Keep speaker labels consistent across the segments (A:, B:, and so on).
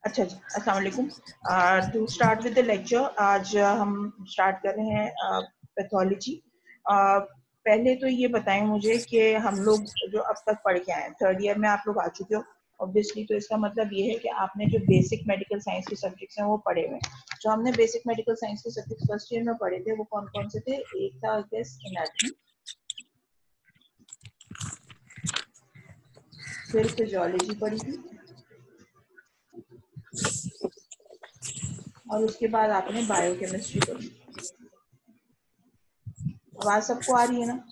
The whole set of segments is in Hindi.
A: अच्छा जी, अस्सलाम वालेकुम। To start with the lecture, आज हम स्टार्ट कर रहे हैं पैथोलॉजी। पहले तो ये बताएं मुझे कि हम लोग जो अब तक पढ़ के आए हैं, थर्ड ईयर में आप लोग आ चुके हो ऑब्वियसली, तो इसका मतलब ये है कि आपने जो बेसिक मेडिकल साइंस के सब्जेक्ट्स हैं वो पढ़े हुए हैं। जो हमने बेसिक मेडिकल साइंस के सब्जेक्ट्स फर्स्ट ईयर में पढ़े थे वो कौन कौन से थे? एक था एनाटॉमी, फिर फिजियोलॉजी पढ़ी थी, और उसके बाद आपने बायोकेमिस्ट्री पढ़ी। आवाज सबको आ रही है ना?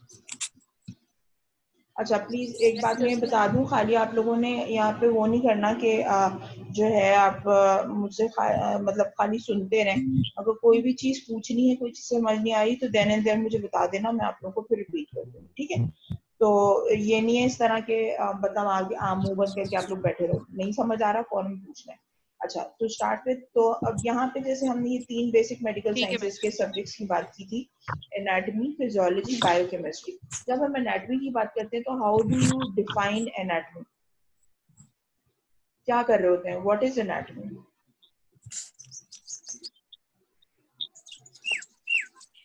A: अच्छा, प्लीज एक बात मैं बता दूं, खाली आप लोगों ने यहाँ पे वो नहीं करना कि जो है आप मुझसे मतलब खाली सुनते रहें। अगर कोई भी चीज पूछनी है, कोई चीज समझ नहीं आई तो देन एंड देन मुझे बता देना, मैं आप लोगों को फिर रिपीट कर दूंगी, ठीक है? तो ये नहीं है इस तरह के मतलब आगे मुंह बंद करके आप लोग बैठे रहो, नहीं समझ आ रहा फौरन पूछना है। अच्छा, तो स्टार्ट विद, तो अब यहाँ पे जैसे हमने ये 3 बेसिक मेडिकल
B: ठीक है
A: साइंसेस के सब्जेक्ट्स की बात की थी, एनाटॉमी, फिजियोलॉजी, बायोकेमिस्ट्री। जब हम एनाटॉमी की बात करते हैं तो how do you define anatomy? क्या कर रहे होते हैं? What is anatomy?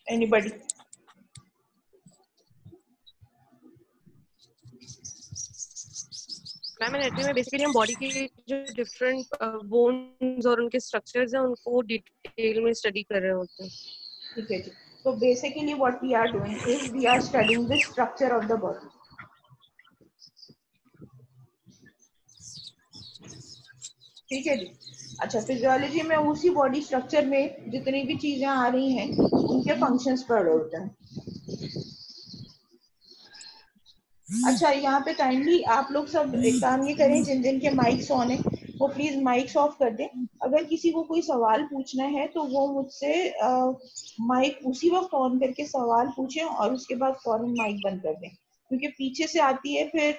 A: Anybody?
B: Ma'am anatomy में बेसिकली हम बॉडी के जो डिफरेंट बोन्स और उनके स्ट्रक्चर्स हैं उनको डिटेल में स्टडी कर रहे होते हैं।
A: ठीक है जी। तो basically what we are doing is we are studying the structure of the body. ठीक है जी। अच्छा, फिजियोलॉजी में उसी बॉडी स्ट्रक्चर में जितनी भी चीजें आ रही हैं उनके फंक्शंस पढ़ रहे होते हैं। अच्छा, यहाँ पे काइंडली आप लोग सब एक काम ये करें, जिन जिन के माइक्स ऑन है वो प्लीज माइक्स ऑफ कर दें। अगर किसी को कोई सवाल पूछना है तो वो मुझसे माइक उसी वक्त ऑन करके सवाल पूछें और उसके बाद फौरन माइक बंद कर दें, क्योंकि पीछे से आती है फिर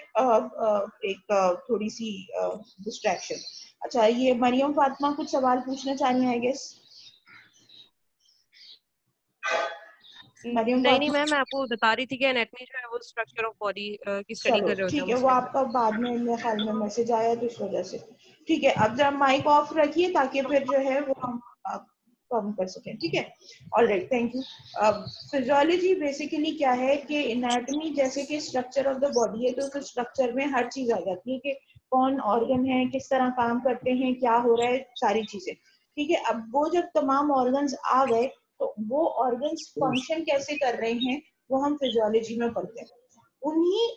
A: एक थोड़ी सी डिस्ट्रैक्शन। अच्छा, ये मरियम फातिमा कुछ सवाल पूछना चाह रही है आई गेस। मरियम
B: नहीं
A: फातिमा,
B: मैम, मैं आपको बता रही थी कि एनाटॉमी जो है वो स्ट्रक्चर ऑफ बॉडी की स्टडी
A: चलो
B: कर रहे होते हैं
A: ठीक
B: हम
A: है, वो
B: उसके अंदर।
A: आपका बाद में मेरे ख्याल में मैसेज आया तो इस वजह से। ठीक है, अब जरा माइक ऑफ रखिए ताकि फिर जो है वो हम कम कर सकें, ठीक है? Alright, thank you. अब फिजियोलॉजी बेसिकली क्या है कि एनाटॉमी जैसे कि स्ट्रक्चर ऑफ द बॉडी है, तो उस स्ट्रक्चर में हर चीज आ जाती है कि कौन ऑर्गन है, किस तरह काम करते हैं, क्या हो रहा है, सारी चीजें। ठीक है, अब वो जब तमाम ऑर्गन्स आ गए तो वो ऑर्गन्स फंक्शन कैसे कर रहे हैं वो हम फिजियोलॉजी में पढ़ते हैं। उन्हीं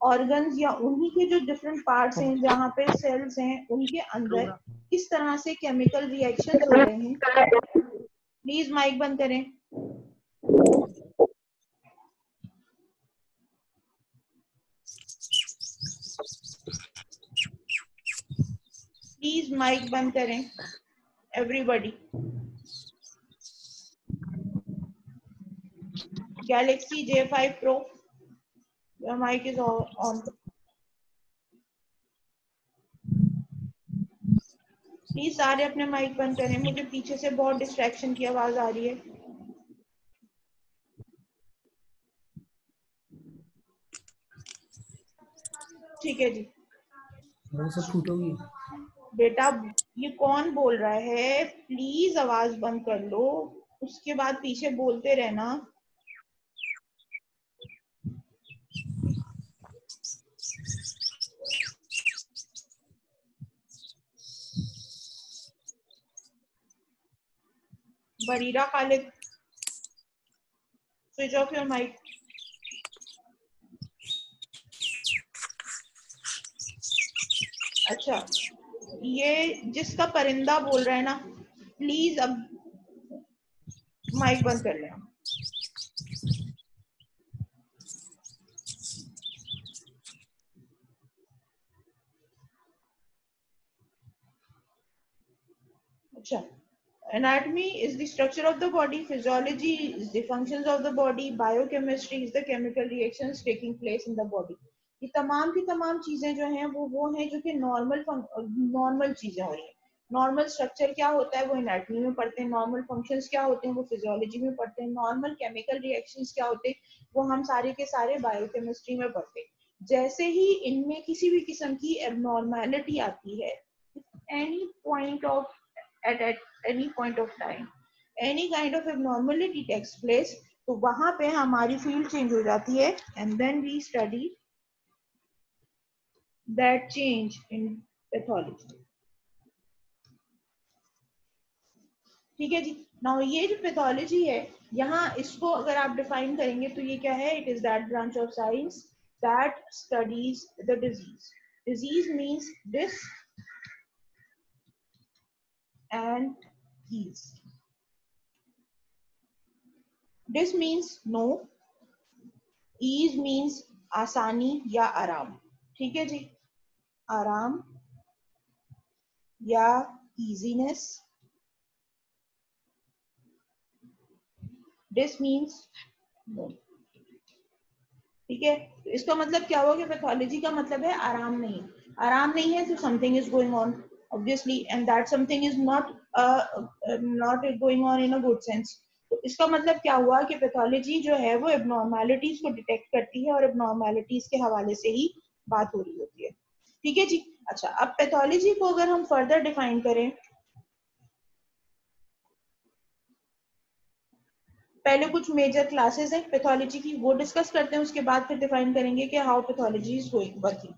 A: ऑर्गन्स या उन्हीं के जो डिफरेंट पार्ट्स हैं जहाँ पे सेल्स हैं उनके अंदर किस तरह से केमिकल रिएक्शंस हो रहे हैं। प्लीज माइक बंद करें। प्लीज माइक बंद करें everybody. Galaxy J5 Pro, your mic is on. Please सारे अपने माइक बंद करें, मुझे पीछे से बहुत डिस्ट्रैक्शन की आवाज आ रही है। ठीक है जी।
C: सब फूटोगी
A: बेटा, ये कौन बोल रहा है? प्लीज आवाज बंद कर लो, उसके बाद पीछे बोलते रहना। Bareera Khalid, switch off your mic. अच्छा, ये जिसका परिंदा बोल रहा है ना, प्लीज अब माइक बंद कर लें। अच्छा, anatomy is the structure of the body, physiology is the functions of the body, biochemistry is the chemical reactions taking place in the body। ये तमाम की तमाम चीजें जो हैं वो हैं जो कि नॉर्मल चीजें हो रही हैं। नॉर्मल स्ट्रक्चर क्या होता है वो एनाटॉमी में पढ़ते हैं, नॉर्मल फंक्शंस क्या होते हैं वो फिजियोलॉजी में पढ़ते हैं, नॉर्मल केमिकल रिएक्शंस क्या होते हैं वो हम सारे के सारे बायोकेमिस्ट्री में पढ़ते हैं। जैसे ही इनमें किसी भी किस्म की एबनॉर्मेलिटी आती है, any point of at any point of time any kind of abnormality takes place, तो वहां पे हमारी फील्ड चेंज हो जाती है and then we study that change in pathology. ठीक है जी. नाउ ये जो पैथोलॉजी है, यहाँ इसको अगर आप डिफाइन करेंगे तो ये क्या है? It is that branch of science that studies the disease. Disease means dis and ease. Dis means no, ease means आसानी या आराम. ठीक है जी, आराम या इजीनेस. Dish means no. ठीक है, तो इसका मतलब क्या हुआ कि पैथोलॉजी का मतलब है आराम नहीं. आराम नहीं है तो something is going on obviously, and that something is not going on in a good sense. तो इसका मतलब क्या हुआ कि पैथोलॉजी जो है वो एबनॉर्मैलिटीज को डिटेक्ट करती है और एबनॉर्मैलिटीज के हवाले से ही बात हो रही होती है. ठीक है जी. अच्छा, अब पैथोलॉजी को अगर हम फर्दर डिफाइन करें, पहले कुछ मेजर क्लासेस हैं पैथोलॉजी की, वो डिस्कस करते हैं, उसके बाद फिर डिफाइन करेंगे कि how pathology is going working.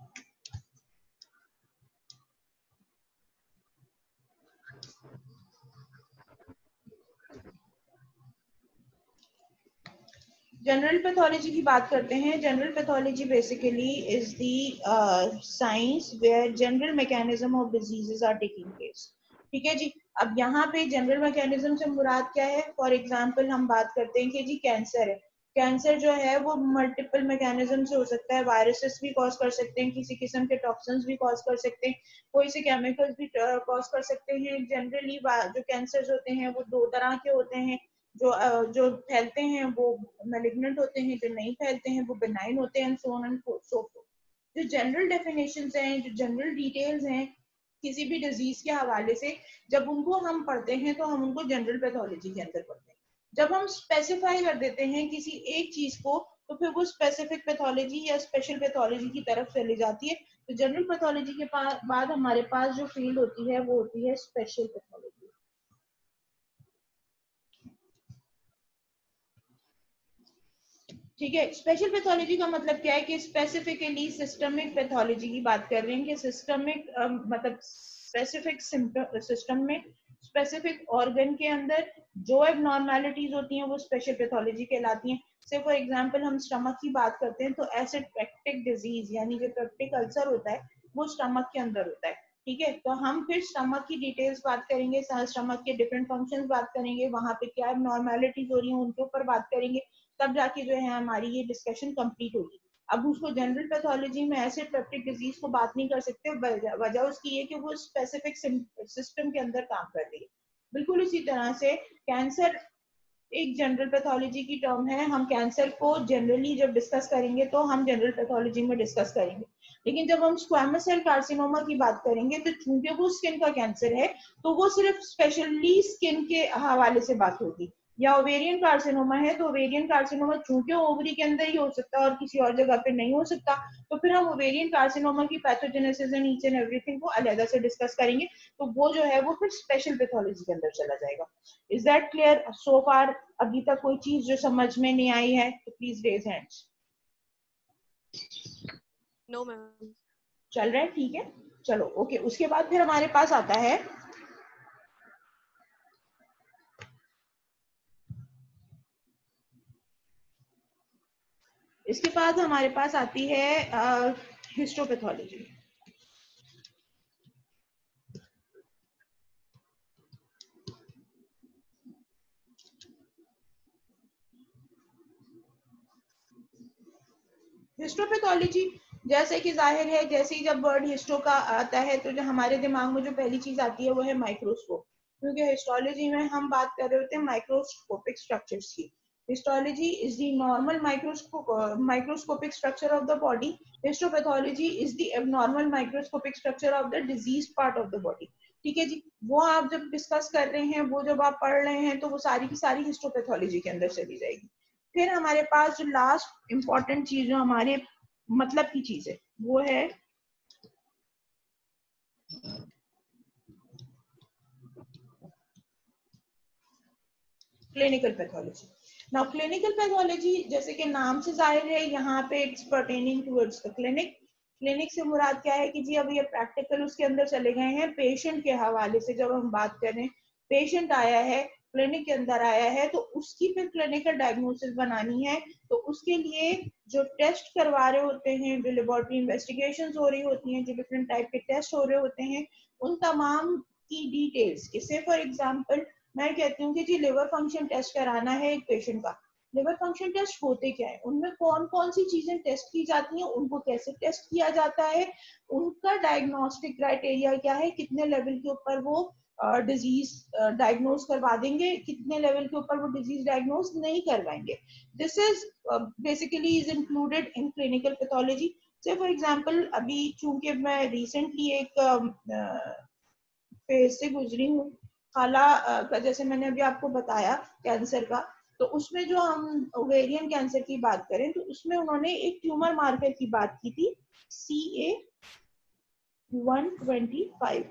A: General pathology की बात करते हैं. General pathology basically is the science where general mechanism of diseases are taking place. ठीक है जी. अब यहाँ पे जनरल मैकेनिज्म से मुराद क्या है? फॉर एग्जांपल हम बात करते हैं कि जी कैंसर है. कैंसर जो है वो मल्टीपल मैकेनिज्म से हो सकता है. वायरसेस भी कॉज कर सकते हैं, किसी किस्म के टॉक्सिन्स भी कॉज कर सकते हैं, कोई से केमिकल्स भी कॉज कर सकते हैं. जनरली जो कैंसर्स होते हैं वो दो तरह के होते हैं. जो फैलते हैं वो मैलिग्नेंट होते हैं, जो नहीं फैलते हैं वो बेनाइन होते हैं, so on and so fourth. जो जनरल डेफिनेशंस हैं, जो जनरल डिटेल्स हैं किसी भी डिजीज के हवाले से, जब उनको हम पढ़ते हैं तो हम उनको जनरल पैथोलॉजी के अंदर पढ़ते हैं. जब हम स्पेसिफाई कर देते हैं किसी एक चीज को, तो फिर वो स्पेसिफिक पैथोलॉजी या स्पेशल पैथोलॉजी की तरफ चली जाती है. तो जनरल पैथोलॉजी के बाद हमारे पास जो फील्ड होती है वो होती है स्पेशल पैथोलॉजी. ठीक है. स्पेशल पैथोलॉजी का मतलब क्या है कि स्पेसिफिकली सिस्टमिक पैथोलॉजी की बात कर रहे हैं कि सिस्टमिक मतलब स्पेसिफिक सिस्टम में स्पेसिफिक ऑर्गन के अंदर जो एबनॉर्मैलिटीज होती हैं वो स्पेशल पैथोलॉजी कहलाती हैं. से फॉर एग्जांपल हम स्टमक की बात करते हैं तो एसिड पेक्टिक डिजीज यानी जो पेप्टिक अल्सर होता है वो स्टमक के अंदर होता है. ठीक है, तो हम फिर स्टमक की डिटेल्स बात करेंगे, स्टमक के डिफरेंट फंक्शंस बात करेंगे, वहां पे क्या एबनॉर्मैलिटीज हो रही हैं उनके ऊपर बात करेंगे, तब जाके जो है हमारी ये डिस्कशन कंप्लीट होगी. अब उसको जनरल पैथोलॉजी में एसिड पेप्टिक डिजीज को बात नहीं कर सकते, वजह उसकी ये कि वो स्पेसिफिक सिस्टम के अंदर काम कर रही है. बिल्कुल इसी तरह से कैंसर एक जनरल पैथोलॉजी की टर्म है. हम कैंसर को जनरली जब डिस्कस करेंगे तो हम जनरल पैथोलॉजी में डिस्कस करेंगे, लेकिन जब हम स्क्वैमस सेल कार्सिनोमा की बात करेंगे तो चूंकि वो स्किन का कैंसर है तो वो सिर्फ स्पेशली स्किन के हवाले से बात होगी. या ओवेरियन कार्सिनोमा है तो ओवेरियन कार्सिनोमा चूंकि ओवरी के अंदर ही हो सकता है और किसी और जगह पे नहीं हो सकता, तो फिर हम ओवेरियन कार्सिनोमा की pathogenesis and each and everything को अलग से डिस्कस करेंगे. तो वो जो है वो फिर स्पेशल पैथोलॉजी के अंदर चला जाएगा. इज दैट क्लियर सो फार? अभी तक कोई चीज जो समझ में नहीं आई है तो please raise hands.
B: No ma'am.
A: चल रहा है? ठीक है, चलो ओके. उसके बाद फिर हमारे पास आता है इसके बाद हमारे पास आती है हिस्टोपैथोलॉजी. हिस्टोपैथोलॉजी जैसे कि जाहिर है, जैसे ही जब वर्ड हिस्टो का आता है तो जो हमारे दिमाग में जो पहली चीज आती है वो है माइक्रोस्कोप, क्योंकि हिस्टोलॉजी में हम बात कर रहे होते हैं माइक्रोस्कोपिक स्ट्रक्चर्स की. Histology is the normal microscopic structure of the body. Histopathology is the abnormal microscopic structure of the disease part of the body. ठीक है जी. वो आप जब डिस्कस कर रहे हैं, वो जब आप पढ़ रहे हैं तो वो सारी की सारी हिस्टोपैथोलॉजी के अंदर चली जाएगी. फिर हमारे पास जो लास्ट इंपॉर्टेंट चीज जो हमारे मतलब की चीज है वो है clinical pathology. Now clinical pathology जैसे कि नाम से जाहिर है यहाँ पे it's pertaining towards the clinic. Clinic से मुराद क्या है कि जी अब ये प्रैक्टिकल उसके अंदर चले गए हैं। पेशेंट के हवाले से जब हम बात करें, पेशेंट आया है, क्लिनिक के अंदर आया है, तो उसकी फिर क्लिनिकल डायग्नोसिस बनानी है। तो उसके लिए जो टेस्ट करवा रहे होते हैं, जो लेबोरेटरी इन्वेस्टिगेशंस हो रही होती हैं, जो डिफरेंट टाइप के टेस्ट हो रहे होते हैं, उन तमाम की डिटेल्स, जैसे फॉर एग्जांपल मैं कहती हूँ कि जी लिवर फंक्शन टेस्ट कराना है एक पेशेंट का। लिवर फंक्शन टेस्ट होते क्या है, उनमें कौन कौन सी चीजें टेस्ट की जाती हैं, उनको कैसे टेस्ट किया जाता है, उनका डायग्नोस्टिक क्राइटेरिया क्या है, कितने लेवल के ऊपर वो डिजीज डायग्नोज करवा देंगे, कितने लेवल के ऊपर वो डिजीज डायग्नोज नहीं करवाएंगे। This is basically is included in clinical pathology. से फॉर एग्जांपल अभी चूंकि मैं रिसेंटली एक फेज से गुजरी हूँ, खाला का जैसे मैंने अभी आपको बताया कैंसर का, तो उसमें जो हम ओवेरियन कैंसर की बात करें तो उसमें उन्होंने एक ट्यूमर मार्कर की बात की थी, CA-125।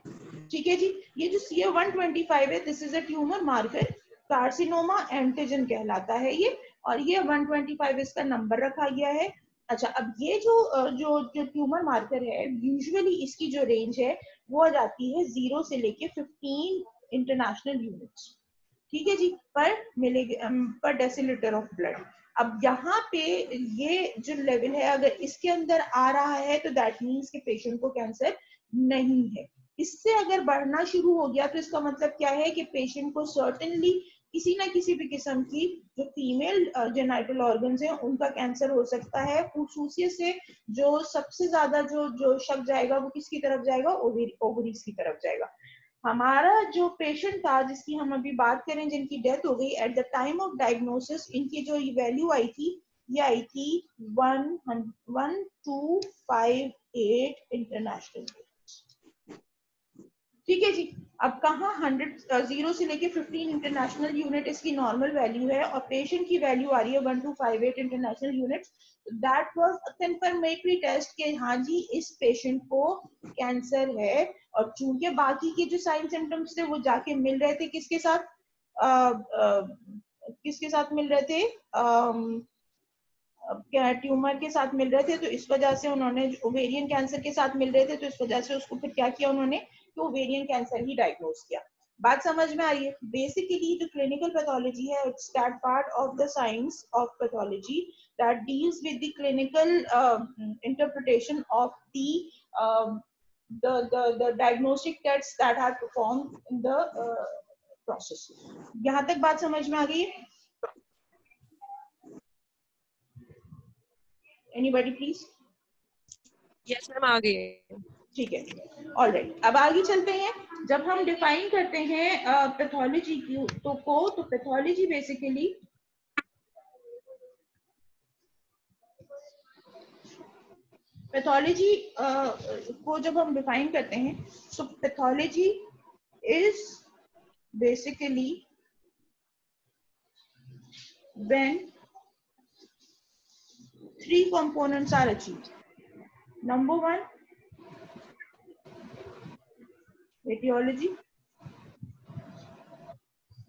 A: ठीक है जी, ये जो CA-125 है, this is a tumour marker, carcinoma antigen कहलाता है ये, और ये 125 इसका नंबर रखा गया है। अच्छा, अब ये जो ट्यूमर मार्कर है, यूजुअली इसकी जो रेंज है वो आ जाती है 0 से लेके 15 इंटरनेशनल यूनिट्स। ठीक है जी, पर डेसीलीटर ऑफ ब्लड। अब यहाँ पे ये जो लेवल है, अगर इसके अंदर आ रहा है तो दैट मीन्स कि पेशेंट को कैंसर नहीं है। इससे अगर बढ़ना शुरू हो गया तो इसका मतलब क्या है कि पेशेंट को सर्टेनली किसी ना किसी भी किस्म की जो फीमेल जेनाइटल ऑर्गन्स हैं उनका कैंसर हो सकता है। खसूसियत से जो सबसे ज्यादा जो शक जाएगा वो किसकी तरफ जाएगा, ओवरीज की तरफ जाएगा। हमारा जो पेशेंट था जिसकी हम अभी बात करें, जिनकी डेथ हो गई, at the time of diagnosis इनकी जो वैल्यू आई थी, ये आई थी 1258 इंटरनेशनल। ठीक है जी, अब कहाँ 0 से लेके 15 इंटरनेशनल यूनिट इसकी नॉर्मल वैल्यू है और पेशेंट की वैल्यू आ रही है 1258 international units. That was a confirmatory test के हाँ जी इस पेशेंट को कैंसर है। और चूंकि बाकी के जो साइन सिम्टम्स थे वो जाके मिल रहे थे किसके साथ, किसके साथ मिल रहे थे, ट्यूमर के साथ मिल रहे थे, तो इस वजह से उन्होंने ओवेरियन कैंसर के साथ मिल रहे थे, तो इस वजह से उसको फिर क्या किया उन्होंने, तो ओवेरियन कैंसर ही डायग्नोज किया। बात समझ में आ रही है? बेसिकली जो क्लिनिकल पैथोलॉजी है, it's that part of the science of pathology that deals with the clinical interpretation of the diagnostic tests that are performed in the process. यहाँ तक बात समझ में आ गई है? Anybody please?
B: यस मैम, आ गए।
A: ठीक है, ऑलराइट, अब आगे चलते हैं। जब हम डिफाइन करते हैं पैथोलॉजी की तो पैथोलॉजी बेसिकली को जब हम डिफाइन करते हैं तो pathology is basically when 3 components are achieved. Number 1, etiology.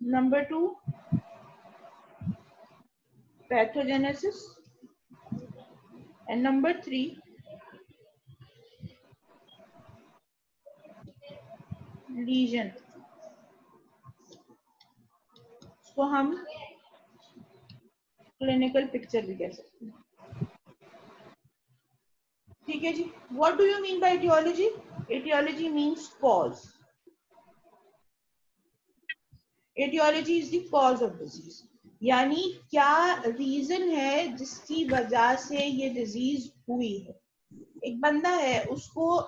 A: Number 2, pathogenesis. And number 3, lesion. तो हम क्लिनिकल पिक्चर भी कह सकते हैं। ठीक है जी, what do you mean by aetiology? Aetiology means cause. Aetiology is the cause of disease, यानी क्या रीजन है जिसकी वजह से ये डिजीज हुई है। एक बंदा है, उसको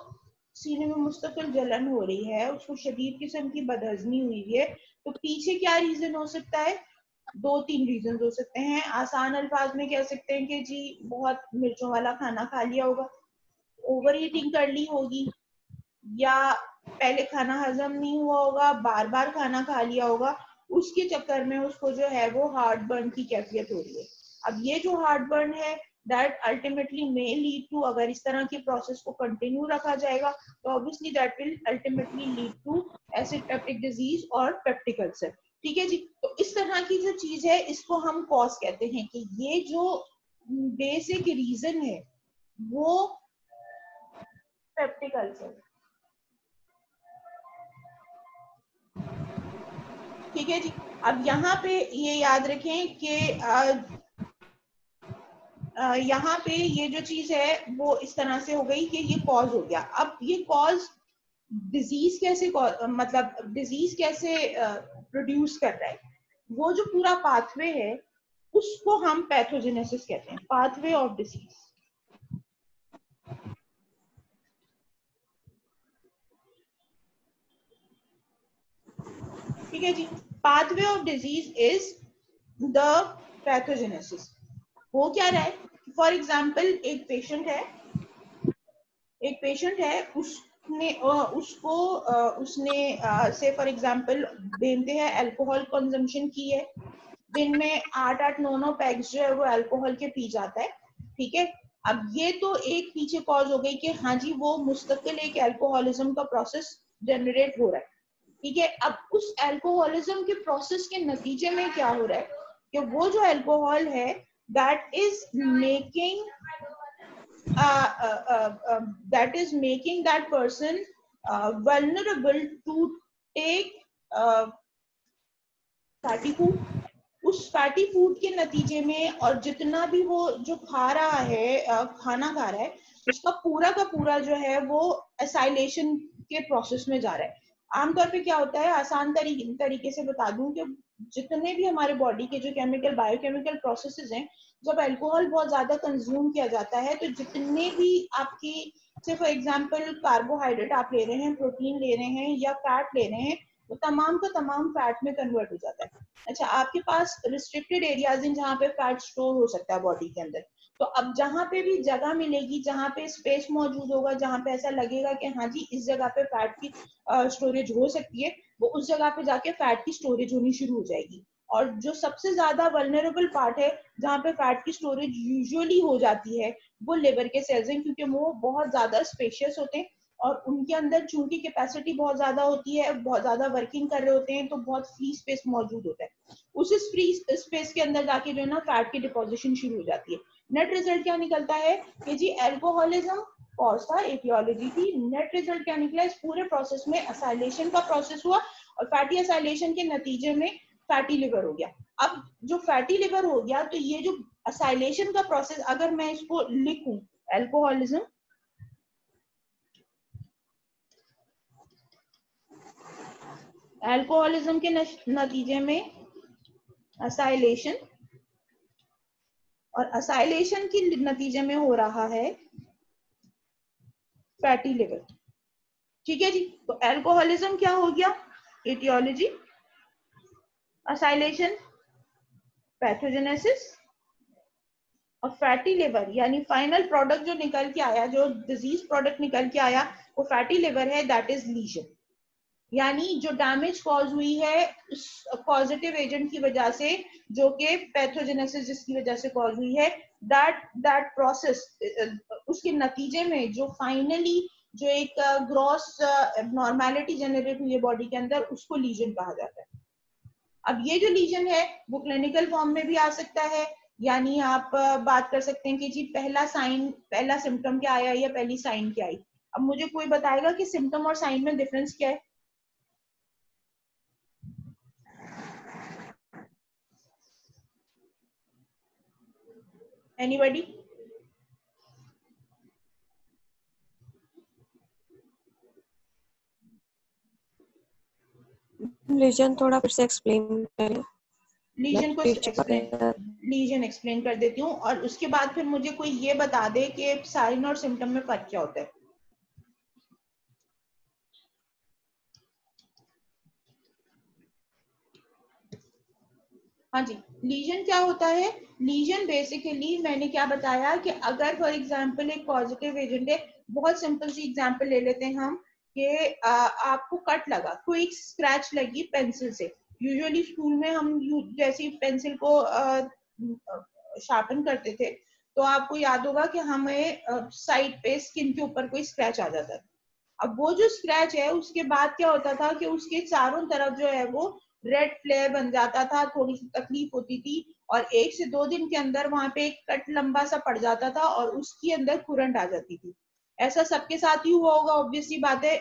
A: सीने में मुस्तकिल जलन हो रही है, उसको शदीद किस्म की बदहजमी हुई है, तो पीछे क्या रीजन हो सकता है? 2-3 रीजन हो सकते हैं। आसान अल्फाज में कह सकते हैं कि जी बहुत मिर्चों वाला खाना खा लिया होगा, ओवर ईटिंग कर ली होगी, या पहले खाना हजम नहीं हुआ होगा, बार बार खाना खा लिया होगा, उसके चक्कर में उसको जो है वो हार्ट बर्न की कैफियत हो रही है। अब ये जो हार्ट बर्न है that ultimately may lead to, अगर इस तरह की प्रोसेस को कंटिन्यू रखा जाएगा तो obviously that will ultimately lead to acid peptic disease और पेप्टिक अल्सर। ठीक है जी। तो इस तरह की जो चीज है इसको हम कॉज कहते हैं कि ये जो बेसिक रीजन है वो पेप्टिक अल्सर। ठीक है जी। अब यहाँ पे ये याद रखें कि यहाँ पे ये जो चीज है वो इस तरह से हो गई कि ये कॉज हो गया। अब ये कॉज डिजीज कैसे मतलब डिजीज कैसे प्रोड्यूस कर रहा है, वो जो पूरा पाथवे है उसको हम पैथोजेनेसिस कहते हैं, पाथवे ऑफ डिसीज। ठीक है जी। Pathway of disease is the pathogenesis. हो क्या रहा है, फॉर एग्जाम्पल एक पेशेंट है उसने उसने से फॉर एग्जाम्पल दिन है अल्कोहल कंजम्पशन की है, दिन में 8-9 पैग्स जो है वो अल्कोहल के पी जाता है। ठीक है। अब ये तो एक पीछे कॉज हो गई कि हाँ जी वो मुस्तकिल एक अल्कोहलिज्म का प्रोसेस जनरेट हो रहा है। ठीक है। अब उस अल्कोहलिज्म के प्रोसेस के नतीजे में क्या हो रहा है कि वो जो अल्कोहल है that is making that person vulnerable to take fatty food। उस फैटी फूड के नतीजे में और जितना भी वो जो खा रहा है खाना खा रहा है उसका का पूरा जो है वो एसाइलेशन के प्रोसेस में जा रहा है। आमतौर पे क्या होता है, आसान तरीके से बता दूं कि जितने भी हमारे बॉडी के जो केमिकल बायोकेमिकल प्रोसेसेस हैं, जब अल्कोहल बहुत ज्यादा कंज्यूम किया जाता है तो जितने भी आपकी से फॉर एग्जांपल कार्बोहाइड्रेट आप ले रहे हैं, प्रोटीन ले रहे हैं या फैट ले रहे हैं, वो तमाम का तमाम फैट में कन्वर्ट हो जाता है। अच्छा, आपके पास रिस्ट्रिक्टेड एरियाज हैं जहाँ पे फैट स्टोर हो सकता है बॉडी के अंदर। तो अब जहां पे भी जगह मिलेगी, जहां पे स्पेस मौजूद होगा, जहां पे ऐसा लगेगा कि हाँ जी इस जगह पे फैट की स्टोरेज हो सकती है, वो उस जगह पे जाके फैट की स्टोरेज होनी शुरू हो जाएगी। और जो सबसे ज्यादा वल्नरेबल पार्ट है जहाँ पे फैट की स्टोरेज यूजुअली हो जाती है वो लिवर के सेल्स हैं, क्योंकि वो बहुत ज्यादा स्पेशियस होते हैं और उनके अंदर चूंकि कैपेसिटी बहुत ज्यादा होती है, बहुत ज्यादा वर्किंग कर रहे होते हैं, तो बहुत फ्री स्पेस मौजूद होता है। उस फ्री स्पेस के अंदर जाके जो है ना फैट की डिपोजिशन शुरू हो जाती है। नेट रिजल्ट क्या निकलता है कि जी अल्कोहलिज्म कॉज था, एटियोलॉजी थी। नेट रिजल्ट क्या निकला, इस पूरे प्रोसेस में असाइलेशन का प्रोसेस हुआ और फैटी असाइलेशन के नतीजे में फैटी लिवर हो गया। अब जो फैटी लिवर हो गया तो ये जो असाइलेशन का प्रोसेस, अगर मैं इसको लिखूं अल्कोहलिज्म, अल्कोहलिज्म के नतीजे में असाइलेशन, और असाइलेशन के नतीजे में हो रहा है फैटी लिवर। ठीक है जी। तो अल्कोहलिज्म क्या हो गया, एटियोलॉजी, असाइलेशन, पैथोजेनेसिस और फैटी लिवर, यानी फाइनल प्रोडक्ट जो निकल के आया, जो डिजीज प्रोडक्ट निकल के आया वो फैटी लिवर है, दैट इज लीजन। यानी जो डैमेज कॉज हुई है उस पॉजिटिव एजेंट की वजह से, जो कि पैथोजेनेसिस जिसकी वजह से कॉज हुई है, दैट प्रोसेस, उसके नतीजे में जो फाइनली जो एक ग्रॉस नॉर्मेलिटी जनरेट हुई है बॉडी के अंदर, उसको लीजन कहा जाता है। अब ये जो लीजन है वो क्लिनिकल फॉर्म में भी आ सकता है, यानी आप बात कर सकते हैं कि जी पहला साइन, पहला सिम्टम क्या आया या पहली साइन क्या आई। अब मुझे कोई बताएगा कि सिम्टम और साइन में डिफरेंस क्या है? Anybody?
B: लीजन थोड़ा फिर से एक्सप्लेन करें।
A: लीजन एक्सप्लेन कर देती हूँ और उसके बाद फिर मुझे कोई ये बता दे कि साइन और सिम्टम में फर्क क्या होता है। हाँ जी, लीजन क्या होता है? लीजन बेसिकली मैंने क्या बताया कि अगर फॉर एग्जांपल एक पॉजिटिव एजेंट है, बहुत सिंपल सी एग्जांपल ले लेते हैं हम कि आपको कट लगा, कोई स्क्रैच लगी पेंसिल से। यूजुअली स्कूल में हम जैसी पेंसिल को शार्पन करते थे तो आपको याद होगा कि हमें साइड पे स्किन के ऊपर कोई स्क्रैच आ जाता था। अब वो जो स्क्रैच है उसके बाद क्या होता था कि उसके चारों तरफ जो है वो रेड फ्लेयर बन जाता था, थोड़ी सी तकलीफ होती थी, और 1 से 2 दिन के अंदर वहां पे एक कट लंबा सा पड़ जाता था और उसके अंदर कुरंट आ जाती थी। ऐसा सबके साथ ही हुआ होगा, ऑब्वियसली बात है,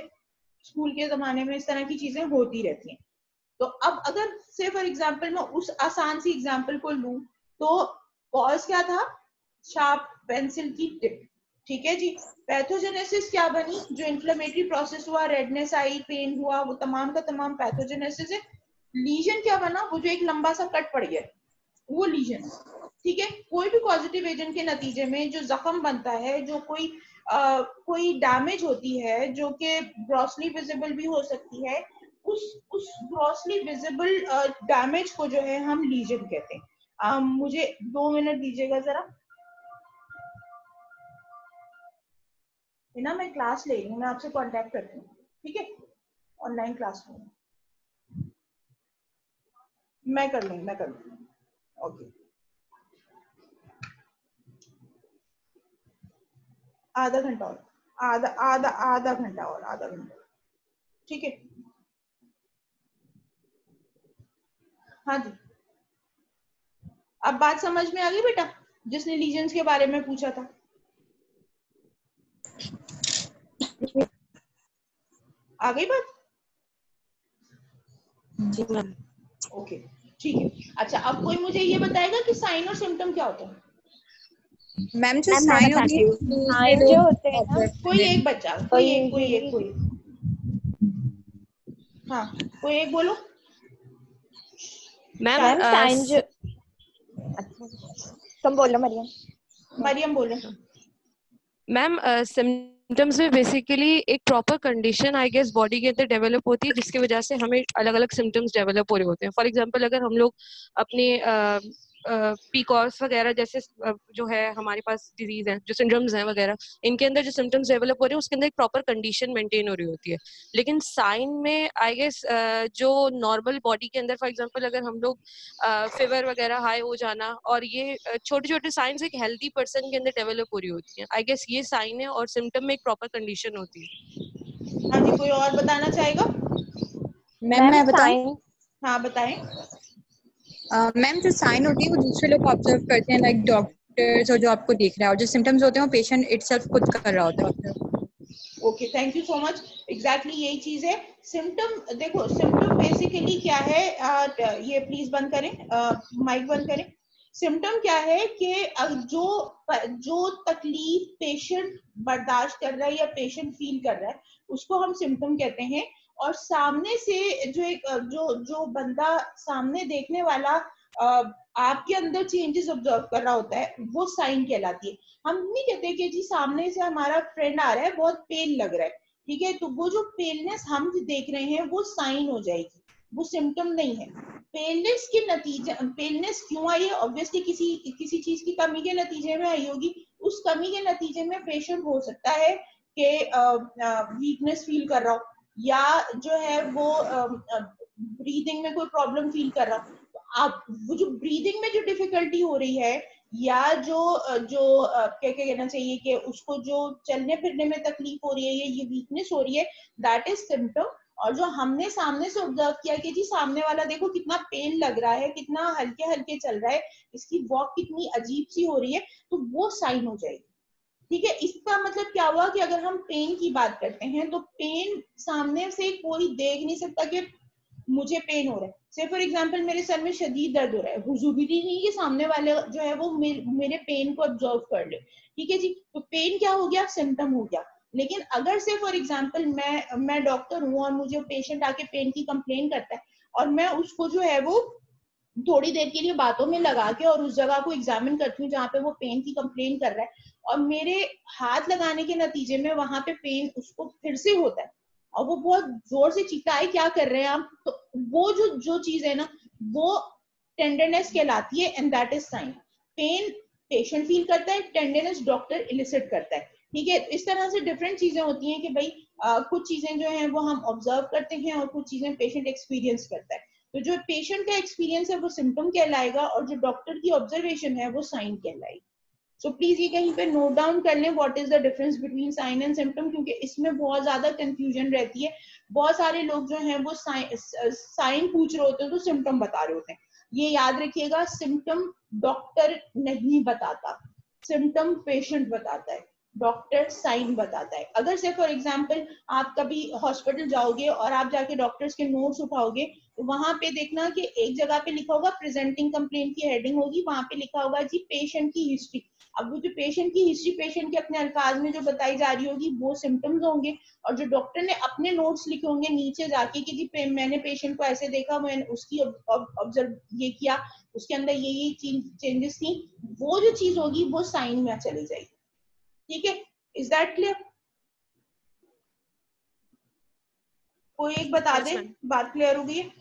A: स्कूल के जमाने में इस तरह की चीजें होती रहती हैं। तो अब अगर से फॉर एग्जाम्पल मैं उस आसान सी एग्जाम्पल को लूं, तो कॉज क्या था? शार्प पेंसिल की टिप। ठीक है जी। पैथोजेनेसिस क्या बनी? जो इन्फ्लेमेटरी प्रोसेस हुआ, रेडनेस आई, पेन हुआ, वो तमाम का तमाम पैथोजेनेसिस है। लीजन क्या बना? वो जो एक लंबा सा कट पड़ गया, वो लीजन। ठीक है। कोई भी पॉजिटिव एजेंट के नतीजे में जो जख्म बनता है, जो कोई डैमेज होती है, जो कि ग्रॉसली विजिबल भी हो सकती है, उस ग्रॉसली विजिबल डैमेज को जो है हम लीजन कहते हैं। मुझे 2 मिनट दीजिएगा जरा, है ना, मैं क्लास ले रही हूँ, मैं आपसे कांटेक्ट करती हूँ, ठीक है, ऑनलाइन क्लास में मैं कर लूंगी। ओके, आधा घंटा और, आधा घंटा और, आधा घंटा, ठीक है। हाँ जी, अब बात समझ में आ गई बेटा, जिसने लीजन्स के बारे में पूछा था? आ गई बात?
B: जी मैम।
A: ओके, ठीक है। अच्छा, अब कोई मुझे ये बताएगा कि साइन और सिम्टम क्या होता है?
D: मैम जो साइन होती है दूसरे
E: जो
D: लोग
E: होते हैं ना,
D: ऑब्जर्व
A: कोई
D: करते हैं।
A: एक बच्चा,
E: तो
A: कोई
E: यूजुअली
A: हाँ, कोई एक बोलो।
B: मैम
E: मैम साइन जो, अच्छा तुम बोलो मरियम।
A: मरियम बोले।
B: मैम सिम्टम्स में बेसिकली एक proper condition I guess body के अंदर डेवलप होती है, जिसकी वजह से हमें अलग अलग सिम्टम्स डेवलप हो रहे होते हैं। फॉर एग्जांपल अगर हम लोग अपने पीकॉस वगैरह जैसे जो है हमारे पास डिजीज है, जो सिंड्रोम्स हैं वगैरह, इनके अंदर जो सिम्टम्स डेवलप हो रहे हैं उसके अंदर एक प्रॉपर कंडीशन मेंटेन हो रही होती है। लेकिन साइन में आई गेस जो नॉर्मल बॉडी के अंदर, फॉर एग्जांपल अगर हम लोग फीवर वगैरह हाई हो जाना, और ये छोटे छोटे साइंस एक हेल्दी पर्सन के अंदर डेवलप हो रही होती है, आई गेस ये साइन है, और सिम्टम में एक प्रॉपर कंडीशन होती है।
A: हाँ जी, कोई और बताना चाहेगा?
D: मैम मैं बताऊं?
E: साइन,
A: हाँ बताएं।
D: मैम जो साइन होती है वो दूसरे लोग ऑब्जर्व करते हैं, लाइक डॉक्टर्स, और जो आपको देख रहा है, और जो सिम्टम्स होते हैं वो पेशेंट इटसेल्फ खुद कर रहा होता है।
A: Okay, thank you so much. Exactly यही चीज है सिम्टम। देखो, सिम्टम बेसिकली क्या है, ये प्लीज बंद करें, माइक बंद करें। सिम्टम क्या है कि जो तकलीफ पेशेंट बर्दाश्त कर रहा है या पेशेंट फील कर रहा है, उसको हम सिम्टम कहते हैं। और सामने से जो एक जो बंदा सामने देखने वाला आपके अंदर चेंजेस ऑब्जर्व कर रहा होता है, वो साइन कहलाती है। हम नहीं कहते कि जी सामने से हमारा फ्रेंड आ रहा है, बहुत पेल लग रहा है, ठीक है, तो वो जो पेलनेस हम देख रहे हैं वो साइन हो जाएगी, वो सिम्टम नहीं है। पेलनेस के नतीजे, पेलनेस क्यों आई है? ऑब्वियसली किसी चीज की कमी के नतीजे में आई होगी। उस कमी के नतीजे में पेशेंट हो सकता है कि वीकनेस फील कर रहा हो, या जो है वो ब्रीदिंग में कोई प्रॉब्लम फील कर रहा हो। तो आप वो जो ब्रीदिंग में जो डिफिकल्टी हो रही है, या जो क्या क्या कहना चाहिए कि उसको जो चलने फिरने में तकलीफ हो रही है, ये वीकनेस हो रही है, दैट इज सिम्टम। और जो हमने सामने से ऑब्जर्व किया कि जी सामने वाला देखो कितना पेन लग रहा है, कितना हल्के हल्के चल रहा है, इसकी वॉक कितनी अजीब सी हो रही है, तो वो साइन हो जाएगी। ठीक है। इसका मतलब क्या हुआ कि अगर हम पेन की बात करते हैं, तो पेन सामने से कोई देख नहीं सकता कि मुझे पेन हो रहा है। से फॉर एग्जांपल मेरे सर में शदीद दर्द हो रहा है, जरूरी नहीं कि सामने वाले जो है वो मेरे पेन को ऑब्जर्व कर ले, ठीक है जी। तो पेन क्या हो गया? सिम्टम हो गया। लेकिन अगर से फॉर एग्जांपल मैं डॉक्टर हूँ और मुझे पेशेंट आके पेन की कंप्लेन करता है, और मैं उसको जो है वो थोड़ी देर के लिए बातों में लगा के और उस जगह को एग्जामिन करती हूँ जहाँ पे वो पेन की कंप्लेन कर रहा है, और मेरे हाथ लगाने के नतीजे में वहां पे पेन उसको फिर से होता है, और वो बहुत जोर से चीखता है, क्या कर रहे हैं आप? तो वो जो चीज है ना, वो टेंडरनेस कहलाती है, and that is sine. Pen patient feel करता है, टेंडरनेस डॉक्टर इलिसिट करता है, ठीक है। इस तरह से डिफरेंट चीजें होती हैं कि भाई कुछ चीजें जो है वो हम ऑब्जर्व करते हैं और कुछ चीजें पेशेंट एक्सपीरियंस करता है। तो जो पेशेंट का एक्सपीरियंस है वो सिम्टम कहलाएगा, और जो डॉक्टर की ऑब्जर्वेशन है वो साइन कहलाएगी। सो प्लीज ये कहीं पे नोट डाउन कर लें what is the difference between sign and symptom, क्योंकि इसमें बहुत ज्यादा कंफ्यूजन रहती है। बहुत सारे लोग जो हैं वो साइन पूछ रहे होते हैं तो सिम्टम बता रहे होते हैं। ये याद रखिएगा, सिम्टम डॉक्टर नहीं बताता, सिम्टम पेशेंट बताता है, डॉक्टर साइन बताता है। अगर से फॉर एग्जांपल आप कभी हॉस्पिटल जाओगे और आप जाके डॉक्टर्स के नोट्स उठाओगे तो वहां पे देखना कि एक जगह पे लिखा होगा प्रेजेंटिंग कंप्लेंट की हेडिंग होगी, वहां पे लिखा होगा जी पेशेंट की हिस्ट्री। अब वो जो पेशेंट की हिस्ट्री पेशेंट के अपने अल्फाज में जो बताई जा रही होगी वो सिम्टम्स होंगे, और जो डॉक्टर ने अपने नोट्स लिखे होंगे नीचे जाके कि जी मैंने पेशेंट को ऐसे देखा, मैंने उसकी ऑब्जर्व ये किया, उसके अंदर ये चेंजेस थी, वो जो चीज होगी वो साइन में चली जाएगी। ठीक है, इज दैट क्लियर? कोई एक बता दे, बात क्लियर हो गई है?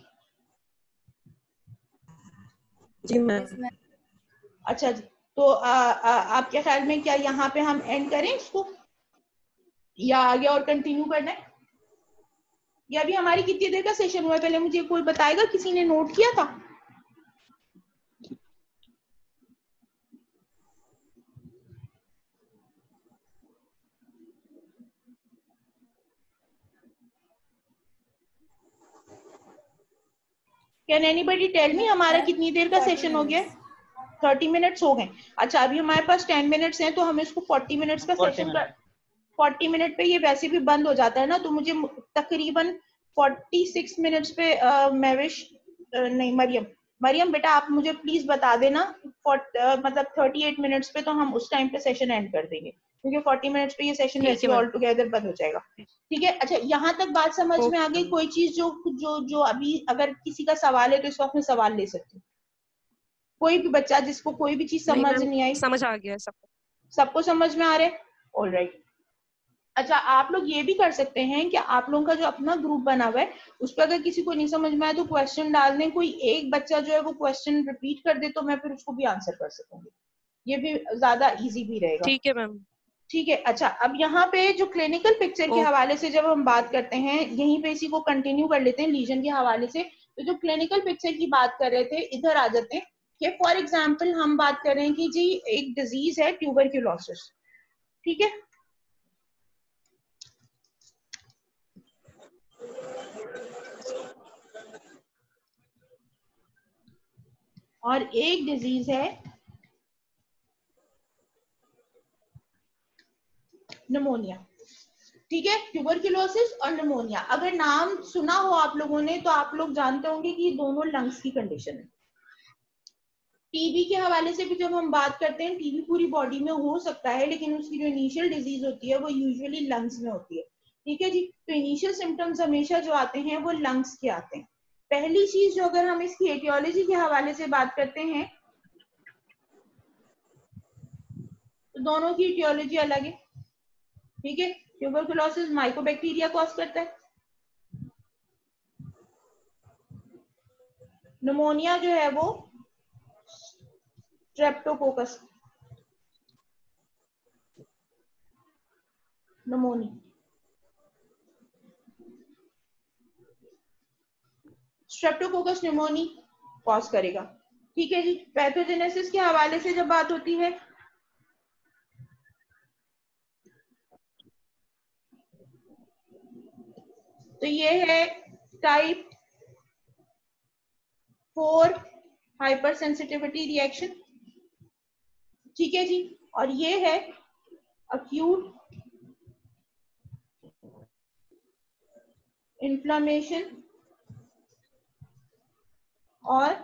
B: जी मैम।
A: अच्छा जी, तो आपके ख्याल में क्या यहाँ पे हम एंड करें इसको या आगे और कंटिन्यू करना है? या अभी हमारी कितनी देर का सेशन हुआ है, पहले मुझे कोई बताएगा, किसी ने नोट किया था? कैन एनीबडी टेल मी हमारा कितनी देर का सेशन हो गया? 30 मिनट्स हो गए। अच्छा, अभी हमारे पास 10 मिनट्स हैं तो हम इसको 40 मिनट्स का सेशन कर, 40 मिनट पे ये वैसे भी बंद हो जाता है ना, तो मुझे तकरीबन 46 मिनट्स पे महविश नहीं मरियम बेटा आप मुझे प्लीज बता देना मतलब 38 मिनट्स पे, तो हम उस टाइम पे सेशन एंड कर देंगे, क्योंकि 40 मिनट्स पे ये सेशन वैसे ऑल टुगेदर बंद हो जाएगा। ठीक है, अच्छा यहाँ तक बात समझ में आ गई? कोई चीज जो जो जो अभी अगर किसी का सवाल है तो इस वक्त में सवाल ले सकते हो, कोई भी बच्चा जिसको कोई भी चीज समझ नहीं आई?
B: समझ आ गया सबको?
A: सबको समझ में आ रहा है? ऑलराइट। अच्छा, आप लोग ये भी कर सकते हैं कि आप लोगों का जो अपना ग्रुप बना हुआ है उस पर अगर किसी को नहीं समझ में आए तो क्वेश्चन डाल दें, कोई एक बच्चा जो है वो क्वेश्चन रिपीट कर दे तो मैं फिर उसको भी आंसर कर सकूंगी, ये भी ज्यादा इजी भी रहेगा।
B: ठीक है मैम।
A: ठीक है, अच्छा अब यहाँ पे जो क्लिनिकल पिक्चर के हवाले से जब हम बात करते हैं, यहीं पे इसी को कंटिन्यू कर लेते हैं लीजन के हवाले से। तो जो क्लिनिकल पिक्चर की बात कर रहे थे, इधर आ जाते हैं कि फॉर एग्जाम्पल हम बात कर रहे हैं कि जी एक डिजीज है ट्यूबरक्यूलोसिस, ठीक है, और एक डिजीज है निमोनिया। ठीक है, ट्यूबरक्यूलोसिस और निमोनिया, अगर नाम सुना हो आप लोगों ने तो आप लोग जानते होंगे कि दोनों लंग्स की कंडीशन है। टीबी के हवाले से भी जब हम बात करते हैं, टीबी पूरी बॉडी में हो सकता है लेकिन उसकी जो इनिशियल डिजीज होती है वो यूजुअली लंग्स में होती है। ठीक है जी, तो इनिशियल सिम्टम्स हमेशा जो आते हैं वो लंग्स के आते हैं। पहली चीज जो अगर हम इसकी एटियोलॉजी के हवाले से बात करते हैं तो दोनों की एटियोलॉजी अलग है। ठीक है, ट्यूबरकुलोसिस माइकोबैक्टीरिया कॉज करता है, निमोनिया जो है वो Streptococcus pneumoniae, Streptococcus pneumoniae cause करेगा। ठीक है जी, पैथोजेनेसिस के हवाले से जब बात होती है तो ये है टाइप 4 हाइपर सेंसिटिविटी रिएक्शन। ठीक है जी, और ये है अक्यूट इन्फ्लामेशन और